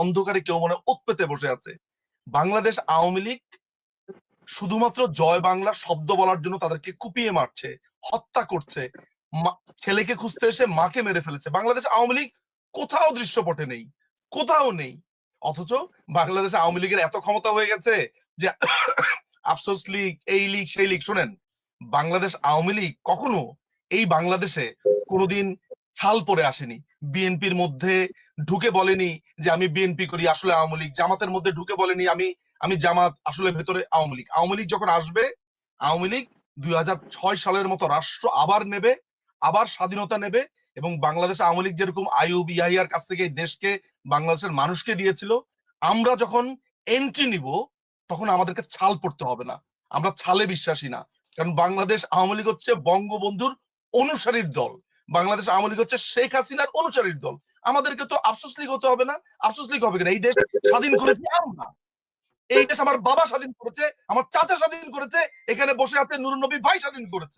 অন্ধকারে কেউ মনে হয় ওত পেতে বসে আছে। বাংলাদেশ আওয়ামী লীগ শুধুমাত্র জয় বাংলা শব্দ বলার জন্য তাদেরকে কুপিয়ে মারছে, হত্যা করছে, ছেলেকে খুঁজতে এসে মাকে মেরে ফেলেছে। বাংলাদেশ আওয়ামী লীগ কোথাও দৃশ্যপটে নেই, কোথাও নেই। অথচ বাংলাদেশ আওয়ামী লীগের এত ক্ষমতা হয়ে গেছে যে আফসোস লীগ, এই লীগ, সেই লীগ। শোনেন, বাংলাদেশ আওয়ামী লীগ কখনো এই বাংলাদেশে কোনোদিন ছাল পরে আসেনি। বিএনপির মধ্যে ঢুকে বলেনি যে আমি বিএনপি করি, আসলে আওয়ামী লীগ। জামাতের মধ্যে ঢুকে বলেনি আমি আমি জামাত, আসলে ভেতরে আওয়ামী লীগ। আওয়ামী লীগ যখন আসবে, আওয়ামী লীগ 2006 সালের মতো রাষ্ট্র আবার নেবে, আবার স্বাধীনতা নেবে। এবং বাংলাদেশ আওয়ামী লীগ যেরকম আইয়ুব ইয়াহিয়ার কাছ থেকে এই দেশকে, বাংলাদেশের মানুষকে দিয়েছিল, আমরা যখন এন্ট্রি নিব তখন আমাদেরকে ছাল পড়তে হবে না। আমরা ছালে বিশ্বাসী না। কারণ বাংলাদেশ আওয়ামী লীগ হচ্ছে বঙ্গবন্ধুর অনুসারীর দল। বাংলাদেশ আওয়ামী লীগ হচ্ছে শেখ হাসিনার অনুসারীর দল। আমাদেরকে তো আফসোস লীগ হতে হবে না। আফসোস লীগ হবে কিনা? এই দেশ স্বাধীন করেছি আমরা। এই দেশ আমার বাবা স্বাধীন করেছে, আমার চাচা স্বাধীন করেছে, এখানে বসে আছে নুরুন্নবী ভাই স্বাধীন করেছে।